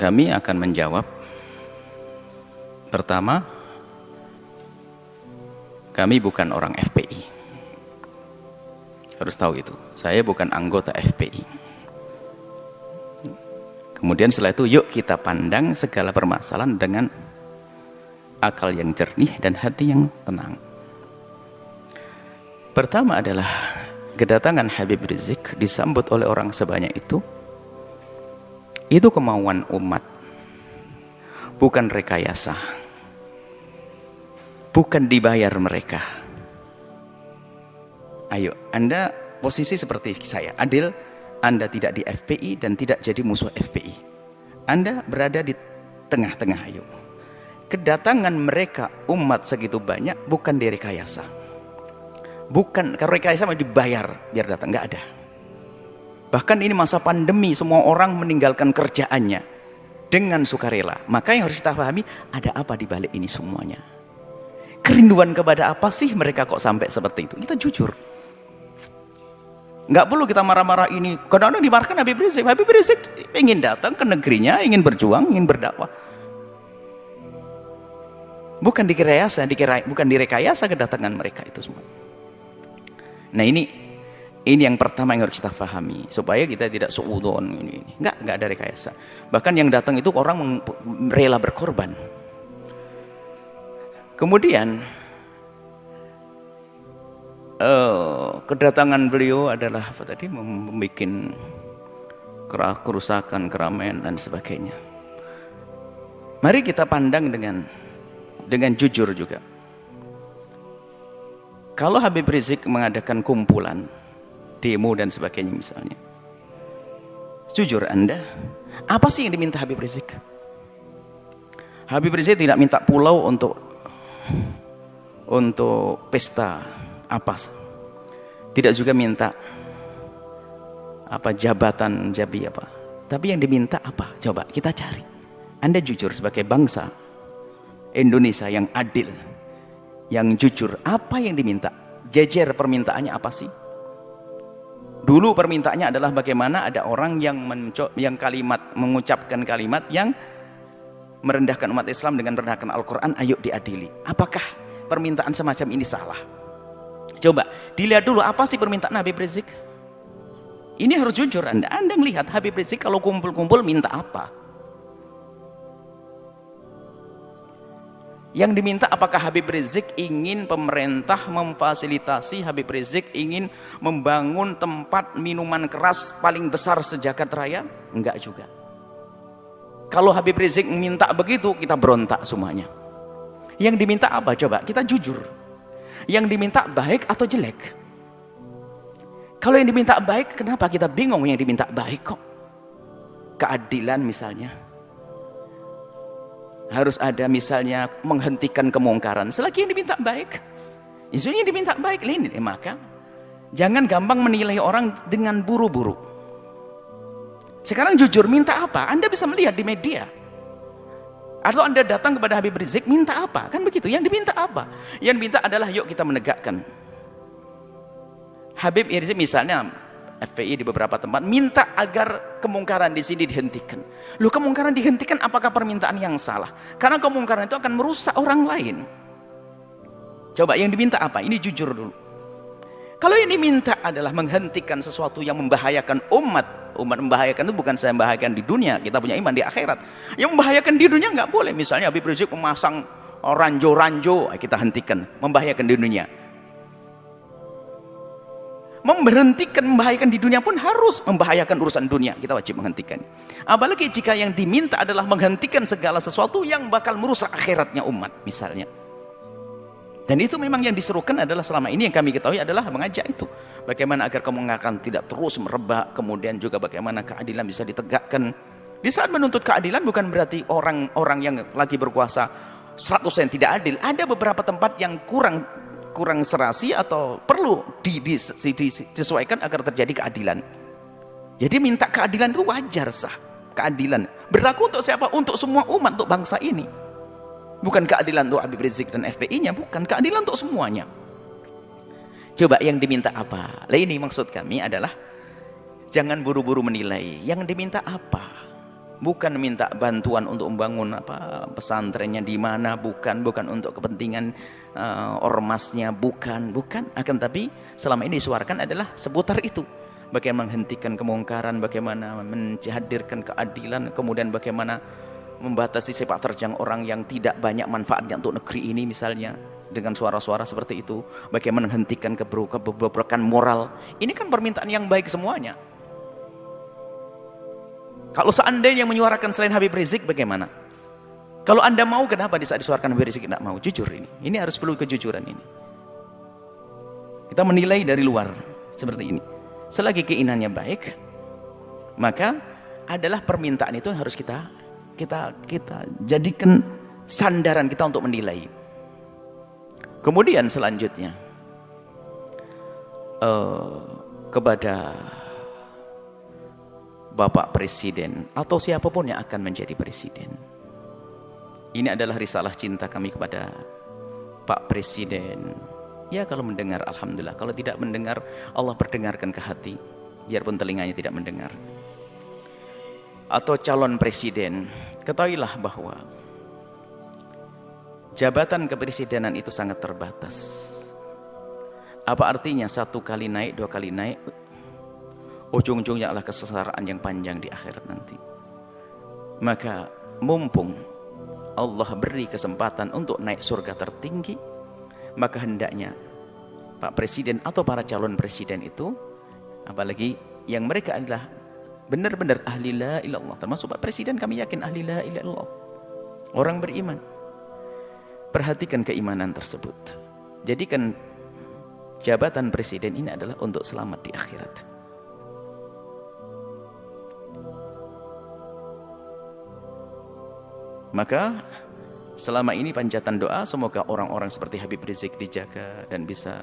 Kami akan menjawab. Pertama, kami bukan orang FPI. Harus tahu itu. Saya bukan anggota FPI. Kemudian setelah itu, yuk kita pandang segala permasalahan dengan akal yang jernih dan hati yang tenang. Pertama adalah kedatangan Habib Rizik disambut oleh orang sebanyak itu kemauan umat, bukan rekayasa, bukan dibayar mereka. Ayo, Anda posisi seperti saya, adil. Anda tidak di FPI dan tidak jadi musuh FPI. Anda berada di tengah-tengah. Ayo, kedatangan mereka umat segitu banyak bukan direkayasa, bukan kalau rekayasa mau dibayar biar datang, nggak ada. Bahkan ini masa pandemi, semua orang meninggalkan kerjaannya dengan sukarela. Maka yang harus kita pahami, ada apa di balik ini semuanya? Kerinduan kepada apa sih mereka kok sampai seperti itu? Kita jujur. Nggak perlu kita marah-marah ini. Kadang-kadang dimarahkan Habib Rizik. Habib Rizik ingin datang ke negerinya, ingin berjuang, ingin berdakwah. Bukan bukan direkayasa kedatangan mereka itu semua. Nah ini yang pertama yang harus kita pahami, supaya kita tidak suudon ini. Nggak ada rekayasa. Bahkan yang datang itu orang rela berkorban. Kemudian kedatangan beliau adalah apa tadi, membuat kerusakan, keramaian dan sebagainya. Mari kita pandang dengan jujur juga. Kalau Habib Rizik mengadakan kumpulan, demo dan sebagainya misalnya, jujur Anda, apa sih yang diminta Habib Rizik? Habib Rizik tidak minta pulau untuk pesta apa, tidak juga minta apa jabatan jabi apa, tapi yang diminta apa? Coba kita cari. Anda jujur sebagai bangsa Indonesia yang adil, yang jujur, apa yang diminta? Jejer permintaannya apa sih? Dulu permintaannya adalah bagaimana ada orang yang mengucapkan kalimat yang merendahkan umat Islam dengan merendahkan Al-Quran, ayo diadili. Apakah permintaan semacam ini salah? Coba dilihat dulu apa sih permintaan Habib Rizik. Ini harus jujur Anda melihat Habib Rizik kalau kumpul-kumpul minta apa. Yang diminta apakah Habib Rizik ingin pemerintah memfasilitasi, Habib Rizik ingin membangun tempat minuman keras paling besar sejagat raya? Enggak juga. Kalau Habib Rizik minta begitu, kita berontak semuanya. Yang diminta apa? Coba kita jujur. Yang diminta baik atau jelek? Kalau yang diminta baik, kenapa kita bingung yang diminta baik kok? Keadilan misalnya. Harus ada misalnya menghentikan kemungkaran. Selagi yang diminta baik, isunya yang diminta baik ini, maka jangan gampang menilai orang dengan buru-buru. Sekarang jujur, minta apa? Anda bisa melihat di media. Atau Anda datang kepada Habib Rizik, minta apa? Kan begitu, yang diminta apa? Yang diminta adalah yuk kita menegakkan. Habib Rizik misalnya, FPI di beberapa tempat minta agar kemungkaran di sini dihentikan. Loh, kemungkaran dihentikan apakah permintaan yang salah? Karena kemungkaran itu akan merusak orang lain. Coba yang diminta apa? Ini jujur dulu. Kalau yang diminta adalah menghentikan sesuatu yang membahayakan umat membahayakan itu bukan saya membahayakan di dunia, kita punya iman di akhirat. Yang membahayakan di dunia nggak boleh. Misalnya Habib Rizik memasang ranjo-ranjo, kita hentikan, membahayakan di dunia. Memberhentikan membahayakan di dunia pun harus membahayakan urusan dunia, kita wajib menghentikan. Apalagi jika yang diminta adalah menghentikan segala sesuatu yang bakal merusak akhiratnya umat misalnya. Dan itu memang yang diserukan adalah selama ini yang kami ketahui adalah mengajak itu. Bagaimana agar kemungkaran tidak terus merebak, kemudian juga bagaimana keadilan bisa ditegakkan. Di saat menuntut keadilan bukan berarti orang-orang yang lagi berkuasa 100% tidak adil. Ada beberapa tempat yang kurang serasi atau perlu disesuaikan agar terjadi keadilan. Jadi minta keadilan itu wajar, sah. Keadilan berlaku untuk siapa? Untuk semua umat, untuk bangsa ini. Bukan keadilan untuk Habib Rizik dan FPI-nya, bukan, keadilan untuk semuanya. Coba yang diminta apa? Lah ini maksud kami adalah jangan buru-buru menilai. Yang diminta apa? Bukan minta bantuan untuk membangun pesantrennya di mana, bukan untuk kepentingan ormasnya, bukan. Akan tapi selama ini disuarakan adalah seputar itu. Bagaimana menghentikan kemungkaran, bagaimana menghadirkan keadilan, kemudian bagaimana membatasi sepak terjang orang yang tidak banyak manfaatnya untuk negeri ini misalnya, dengan suara-suara seperti itu. Bagaimana menghentikan kebobrokan moral. Ini kan permintaan yang baik semuanya. Kalau seandainya yang menyuarakan selain Habib Rizik, bagaimana? Kalau Anda mau, kenapa di saat disuarakan Habib Rizik tidak mau? Jujur ini. Ini harus perlu kejujuran ini. Kita menilai dari luar seperti ini. Selagi keinginannya baik, maka adalah permintaan itu yang harus kita jadikan sandaran kita untuk menilai. Kemudian selanjutnya kepada Bapak Presiden atau siapapun yang akan menjadi presiden, ini adalah risalah cinta kami kepada Pak Presiden. Ya, kalau mendengar alhamdulillah, kalau tidak mendengar Allah perdengarkan ke hati, biarpun telinganya tidak mendengar. Atau calon presiden, ketahuilah bahwa jabatan kepresidenan itu sangat terbatas. Apa artinya satu kali naik, dua kali naik, ujung-ujungnya adalah kesengsaraan yang panjang di akhirat nanti. Maka mumpung Allah beri kesempatan untuk naik surga tertinggi, maka hendaknya Pak Presiden atau para calon presiden itu, apalagi yang mereka adalah benar-benar ahli la ilallah, termasuk Pak Presiden kami yakin ahli la ilallah, orang beriman, perhatikan keimanan tersebut. Jadikan jabatan presiden ini adalah untuk selamat di akhirat. Maka selama ini panjatan doa, semoga orang-orang seperti Habib Rizik dijaga dan bisa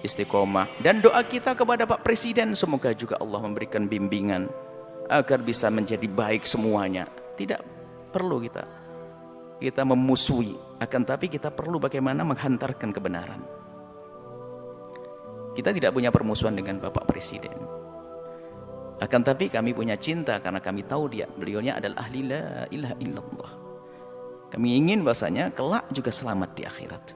istiqomah. Dan doa kita kepada Pak Presiden, semoga juga Allah memberikan bimbingan agar bisa menjadi baik semuanya. Tidak perlu kita memusuhi, akan tapi kita perlu bagaimana menghantarkan kebenaran. Kita tidak punya permusuhan dengan Bapak Presiden, akan tapi kami punya cinta karena kami tahu beliaunya adalah ahli la ilaha illallah. Kami ingin bahasanya kelak juga selamat di akhirat.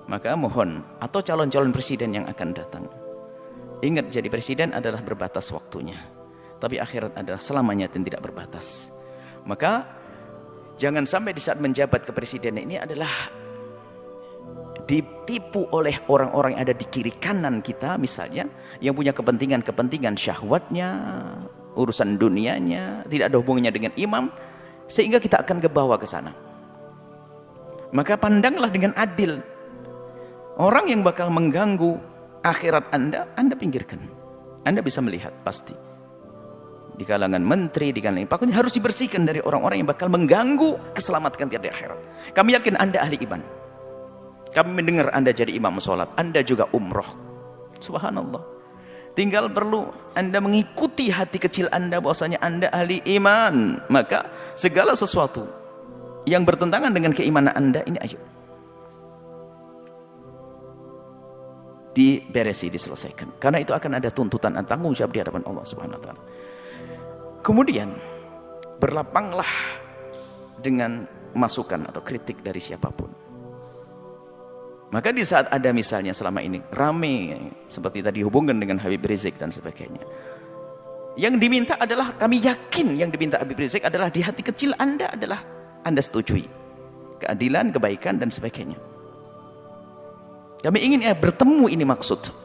Maka mohon, atau calon-calon presiden yang akan datang, ingat, jadi presiden adalah berbatas waktunya, tapi akhirat adalah selamanya dan tidak berbatas. Maka jangan sampai di saat menjabat kepresidenan ini adalah ditipu oleh orang-orang yang ada di kiri kanan kita misalnya, yang punya kepentingan syahwatnya, urusan dunianya, tidak ada hubungannya dengan imam, sehingga kita akan kebawa ke sana. Maka pandanglah dengan adil. Orang yang bakal mengganggu akhirat Anda pinggirkan. Anda bisa melihat pasti di kalangan menteri, di kalangan pokoknya harus dibersihkan dari orang-orang yang bakal mengganggu keselamatan kita di akhirat. Kami yakin Anda ahli iman. Kami mendengar Anda jadi imam sholat, Anda juga umroh. Subhanallah. Tinggal perlu Anda mengikuti hati kecil Anda bahwasanya Anda ahli iman. Maka segala sesuatu yang bertentangan dengan keimanan Anda ini, ayo diberesi, diselesaikan. Karena itu akan ada tuntutan dan tanggung jawab di hadapan Allah Subhanahu wa taala. Kemudian berlapanglah dengan masukan atau kritik dari siapapun. Maka di saat ada misalnya selama ini rame seperti tadi hubungan dengan Habib Rizik dan sebagainya, yang diminta adalah, kami yakin yang diminta Habib Rizik adalah di hati kecil Anda adalah Anda setujui keadilan, kebaikan dan sebagainya. Kami ingin bertemu, ini maksud.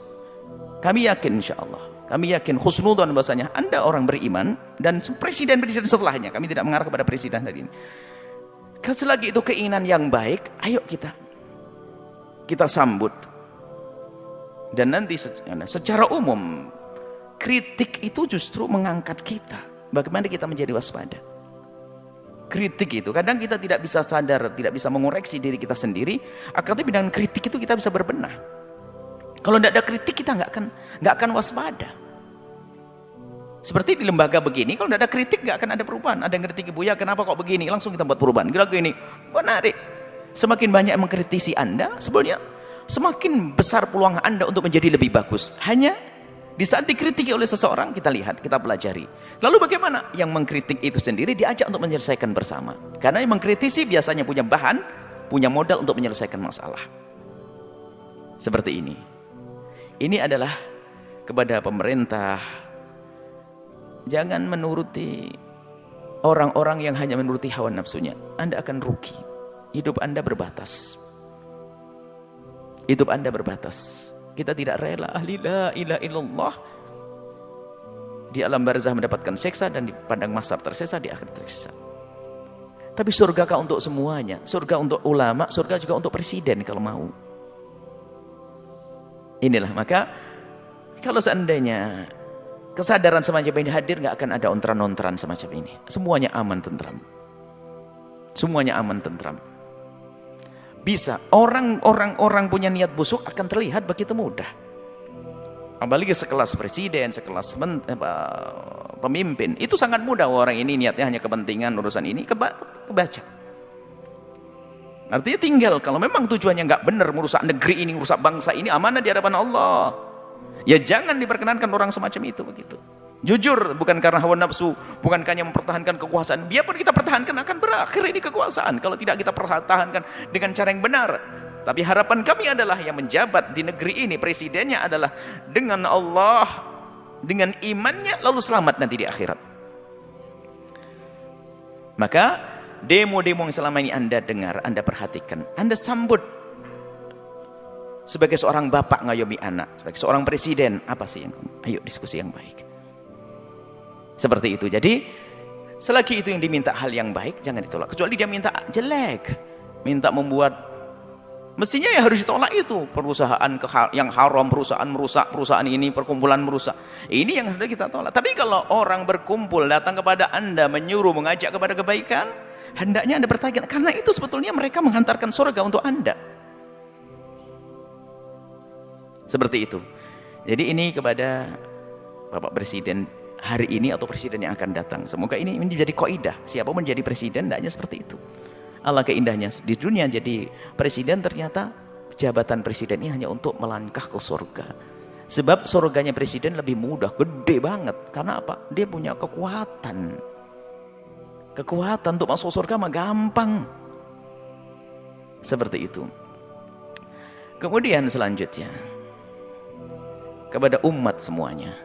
Kami yakin insyaallah, kami yakin husnudzon bahasanya Anda orang beriman dan presiden setelahnya. Kami tidak mengarah kepada presiden hari ini. Selagi itu keinginan yang baik, ayo kita sambut. Dan nanti secara umum kritik itu justru mengangkat kita. Bagaimana kita menjadi waspada. Kritik itu kadang kita tidak bisa sadar, tidak bisa mengoreksi diri kita sendiri. Akan tapi dengan kritik itu kita bisa berbenah. Kalau tidak ada kritik kita nggak akan waspada. Seperti di lembaga begini, kalau tidak ada kritik nggak akan ada perubahan. Ada yang kritik, Buya kenapa kok begini, langsung kita buat perubahan. Kira-kira ini menarik. Semakin banyak mengkritisi Anda, sebenarnya semakin besar peluang Anda untuk menjadi lebih bagus. Hanya Di saat dikritiki oleh seseorang, kita lihat, kita pelajari. Lalu bagaimana? Yang mengkritik itu sendiri diajak untuk menyelesaikan bersama. Karena yang mengkritisi biasanya punya bahan, punya modal untuk menyelesaikan masalah. Seperti ini. Ini adalah kepada pemerintah. Jangan menuruti orang-orang yang hanya menuruti hawa nafsunya. Anda akan rugi. Hidup Anda berbatas. Hidup Anda berbatas. Kita tidak rela ahli la ilaha illallah di alam barzah mendapatkan seksa dan di padang mahsyar tersiksa, di akhir tersiksa. Tapi surga kah untuk semuanya? Surga untuk ulama, surga juga untuk presiden kalau mau. Inilah, maka kalau seandainya kesadaran semacam ini hadir, nggak akan ada ontran-ontran semacam ini. Semuanya aman tentram. Semuanya aman tentram. Bisa orang punya niat busuk akan terlihat begitu mudah. Apalagi sekelas presiden, sekelas pemimpin, itu sangat mudah. Orang ini niatnya hanya kepentingan urusan ini, kebaca. Artinya tinggal kalau memang tujuannya nggak benar, merusak negeri ini, merusak bangsa ini, amanah di hadapan Allah. Ya jangan diperkenankan orang semacam itu begitu. Jujur, bukan karena hawa nafsu, bukan hanya mempertahankan kekuasaan. Biarpun kita pertahankan akan berakhir ini kekuasaan kalau tidak kita pertahankan dengan cara yang benar. Tapi harapan kami adalah yang menjabat di negeri ini, presidennya adalah dengan Allah, dengan imannya, lalu selamat nanti di akhirat. Maka demo-demo yang selama ini Anda dengar, Anda perhatikan, Anda sambut sebagai seorang bapak ngayomi anak, sebagai seorang presiden, apa sih yang kamu? Ayo diskusi yang baik. Seperti itu. Jadi selagi itu yang diminta hal yang baik, jangan ditolak. Kecuali dia minta jelek, minta membuat, mestinya ya harus ditolak itu. Perusahaan yang haram, perusahaan merusak, perusahaan ini, perkumpulan merusak. Ini yang harus kita tolak. Tapi kalau orang berkumpul datang kepada Anda, menyuruh, mengajak kepada kebaikan, hendaknya Anda bertanya, karena itu sebetulnya mereka menghantarkan surga untuk Anda. Seperti itu. Jadi ini kepada Bapak Presiden hari ini atau presiden yang akan datang. Semoga ini menjadi kaidah. Siapa menjadi presiden, hendaknya seperti itu. Allah keindahnya di dunia jadi presiden, ternyata jabatan presiden ini hanya untuk melangkah ke surga. Sebab surganya presiden lebih mudah, gede banget. Karena apa? Dia punya kekuatan. Kekuatan untuk masuk surga mah gampang. Seperti itu. Kemudian selanjutnya, kepada umat semuanya,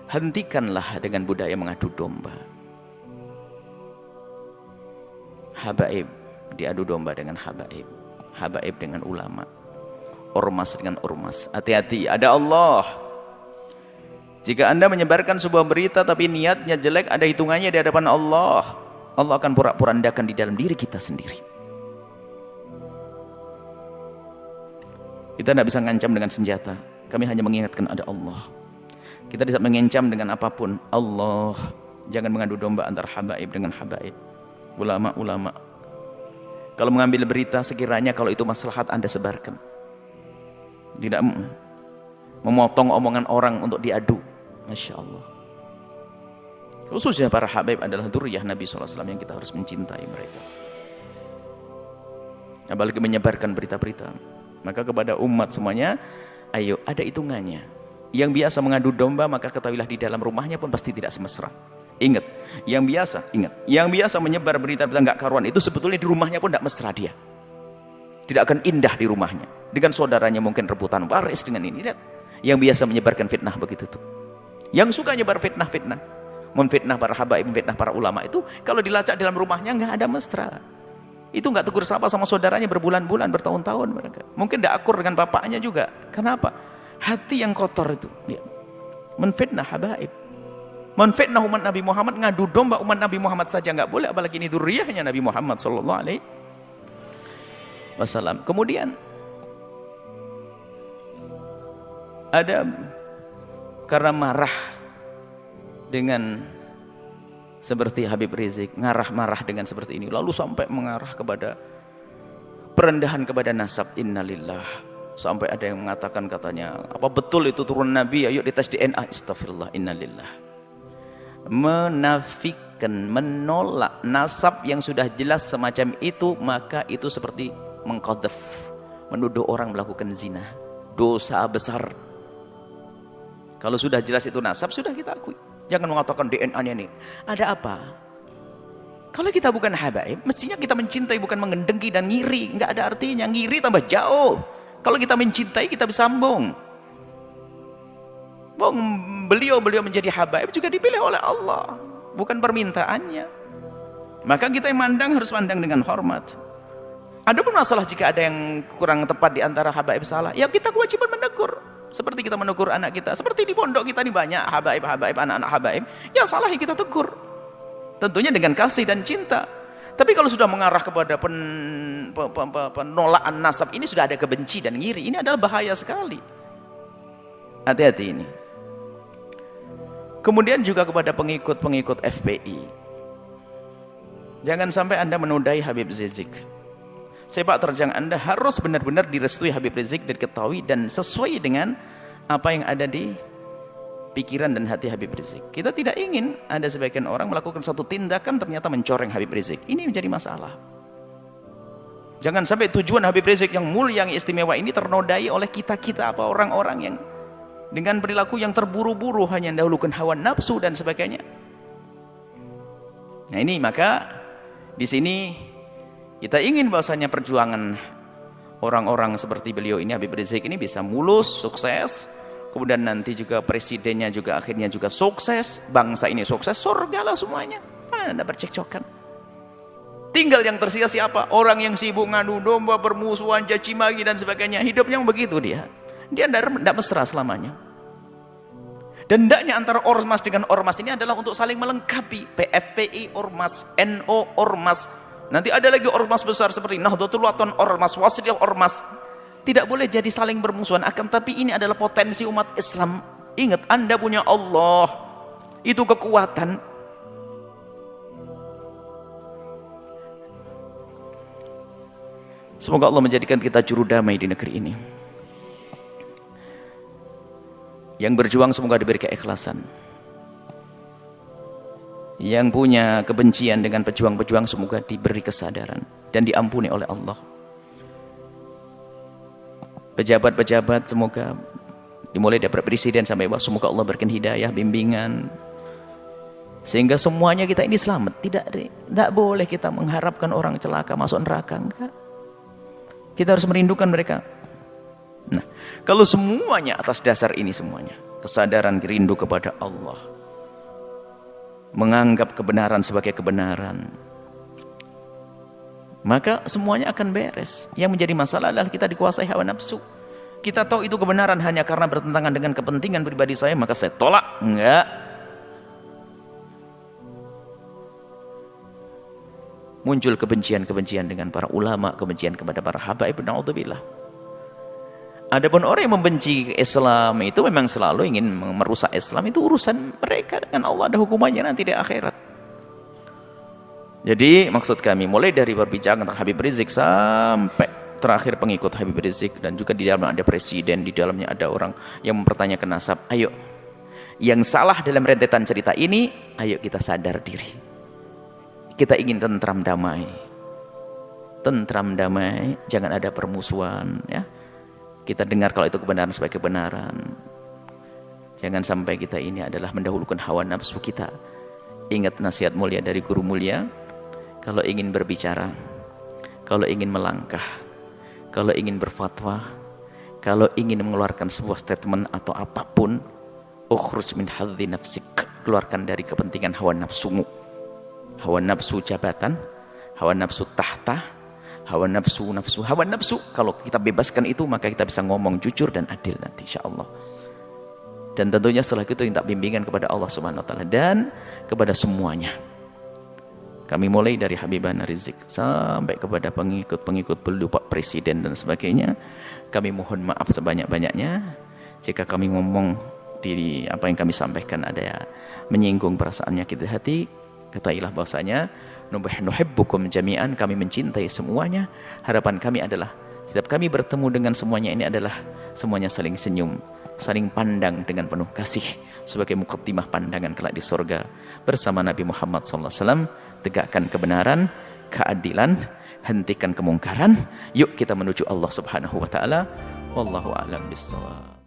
hentikanlah dengan budaya mengadu domba. Habaib diadu domba dengan habaib, habaib dengan ulama, ormas dengan ormas. Hati-hati, ada Allah. Jika Anda menyebarkan sebuah berita tapi niatnya jelek, ada hitungannya di hadapan Allah. Allah akan porak-porandakan di dalam diri kita sendiri. Kita tidak bisa ngancam dengan senjata. Kami hanya mengingatkan ada Allah. Kita tidak mengancam dengan apapun. Allah, jangan mengadu domba antara habaib dengan habaib, ulama-ulama. Kalau mengambil berita, sekiranya kalau itu maslahat, Anda sebarkan. Tidak memotong omongan orang untuk diadu. Masya Allah. Khususnya para habaib adalah dzurriyyah Nabi SAW yang kita harus mencintai mereka. Apalagi menyebarkan berita-berita. Maka kepada umat semuanya, ayo, ada hitungannya. Yang biasa mengadu domba, maka ketahuilah di dalam rumahnya pun pasti tidak semesra. Ingat, yang biasa menyebar berita-berita nggak karuan itu sebetulnya di rumahnya pun tidak mesra dia. Tidak akan indah di rumahnya. Dengan saudaranya mungkin rebutan waris dengan ini. Lihat, yang biasa menyebarkan fitnah begitu tuh. Yang suka nyebar fitnah-fitnah, memfitnah para habaib, memfitnah para ulama itu, kalau dilacak dalam rumahnya nggak ada mesra. Itu nggak tegur sapa sama saudaranya berbulan-bulan, bertahun-tahun mereka. Mungkin tidak akur dengan bapaknya juga. Kenapa? Hati yang kotor itu. Lihat. Menfitnah habaib. Menfitnah umat Nabi Muhammad, ngadu domba umat Nabi Muhammad saja nggak boleh, apalagi ini dzurriyyahnya Nabi Muhammad sallallahu alaihi wasallam. Kemudian ada karena marah dengan seperti Habib Rizik, marah dengan seperti ini, lalu sampai mengarah kepada perendahan kepada nasab. Innalillah. Sampai ada yang mengatakan katanya, apa betul itu turun Nabi? Ayo dites DNA. Astagfirullah, innalillah. Menafikan, menolak nasab yang sudah jelas semacam itu, maka itu seperti mengqadzaf, menuduh orang melakukan zina. Dosa besar. Kalau sudah jelas itu nasab, sudah kita akui. Jangan mengatakan DNA-nya ini. Ada apa? Kalau kita bukan habaib, mestinya kita mencintai, bukan mengendengki dan ngiri. Nggak ada artinya. Ngiri tambah jauh. Kalau kita mencintai, kita bersambung. Beliau menjadi habaib juga dipilih oleh Allah, bukan permintaannya. Maka kita yang mandang harus mandang dengan hormat. Ada pun masalah jika ada yang kurang tepat di antara habaib salah, ya kita kewajiban menegur. Seperti kita menegur anak kita, seperti di pondok kita ini banyak habaib, anak-anak habaib, ya salah ya kita tegur. Tentunya dengan kasih dan cinta. Tapi kalau sudah mengarah kepada penolakan nasab, ini sudah ada kebenci dan ngiri. Ini adalah bahaya sekali. Hati-hati ini. Kemudian juga kepada pengikut-pengikut FPI. Jangan sampai Anda menodai Habib Rizik. Sepak terjang Anda harus benar-benar direstui Habib Rizik dan diketahui dan sesuai dengan apa yang ada di pikiran dan hati Habib Rizik. Kita tidak ingin ada sebagian orang melakukan satu tindakan ternyata mencoreng Habib Rizik. Ini menjadi masalah. Jangan sampai tujuan Habib Rizik yang mulia, yang istimewa ini ternodai oleh kita-kita apa orang-orang yang dengan perilaku yang terburu-buru, hanya mendahulukan hawa nafsu dan sebagainya. Nah ini maka di sini kita ingin bahwasanya perjuangan orang-orang seperti beliau ini, Habib Rizik ini bisa mulus, sukses. Kemudian nanti juga presidennya juga akhirnya juga sukses. Bangsa ini sukses, surga lah semuanya. Ada percekcokan. Tinggal yang tersisa siapa? Orang yang sibuk ngadu domba, bermusuhan, caci maki dan sebagainya. Hidupnya begitu dia. Dia tidak mesra selamanya. Dan hendaknya antara ormas dengan ormas ini adalah untuk saling melengkapi. PFPI ormas, NO ormas. Nanti ada lagi ormas besar seperti Nahdlatul Wathon ormas, Wasliyah ormas. Tidak boleh jadi saling bermusuhan. Akan tapi ini adalah potensi umat Islam. Ingat, Anda punya Allah. Itu kekuatan. Semoga Allah menjadikan kita juru damai di negeri ini. Yang berjuang semoga diberi keikhlasan. Yang punya kebencian dengan pejuang-pejuang semoga diberi kesadaran dan diampuni oleh Allah. Pejabat-pejabat semoga dimulai dari presiden sampai bawah, semoga Allah berikan hidayah, bimbingan, sehingga semuanya kita ini selamat. Tidak boleh kita mengharapkan orang celaka masuk neraka. Enggak. Kita harus merindukan mereka. Nah, kalau semuanya atas dasar ini semuanya, kesadaran rindu kepada Allah, menganggap kebenaran sebagai kebenaran, maka semuanya akan beres. Yang menjadi masalah adalah kita dikuasai hawa nafsu. Kita tahu itu kebenaran hanya karena bertentangan dengan kepentingan pribadi saya, maka saya tolak. Enggak. Muncul kebencian-kebencian dengan para ulama, kebencian kepada para habaib, na'udzubillah. Adapun orang yang membenci Islam itu memang selalu ingin merusak Islam, itu urusan mereka dengan Allah, ada hukumannya nanti di akhirat. Jadi maksud kami mulai dari berbicara tentang Habib Rizik sampai terakhir pengikut Habib Rizik, dan juga di dalamnya ada presiden, di dalamnya ada orang yang mempertanyakan nasab. Ayo, yang salah dalam rentetan cerita ini, ayo kita sadar diri. Kita ingin tentram damai. Tentram damai, jangan ada permusuhan, ya. Kita dengar kalau itu kebenaran sebagai kebenaran. Jangan sampai kita ini adalah mendahulukan hawa nafsu kita. Ingat nasihat mulia dari guru mulia, kalau ingin berbicara, kalau ingin melangkah, kalau ingin berfatwa, kalau ingin mengeluarkan sebuah statement atau apapun, ukhruj min hadzi nafsik, keluarkan dari kepentingan hawa nafsumu. Hawa nafsu jabatan, hawa nafsu tahta, hawa nafsu, hawa nafsu. Kalau kita bebaskan itu, maka kita bisa ngomong jujur dan adil nanti insyaallah. Dan tentunya setelah itu minta bimbingan kepada Allah Subhanahu wa taala dan kepada semuanya. Kami mulai dari Habibana Rizik sampai kepada pengikut-pengikut beliau, Pak Presiden dan sebagainya. Kami mohon maaf sebanyak-banyaknya jika kami ngomong di apa yang kami sampaikan ada menyinggung perasaan nyakit hati. Katailah bahwasanya nuhibbukum jami'an, kami mencintai semuanya. Harapan kami adalah setiap kami bertemu dengan semuanya ini adalah semuanya saling senyum, saling pandang dengan penuh kasih sebagai muqaddimah pandangan kelak di surga bersama Nabi Muhammad SAW. Tegakkan kebenaran, keadilan, hentikan kemungkaran. Yuk kita menuju Allah Subhanahu wa taala. Wallahu a'lam bishawab.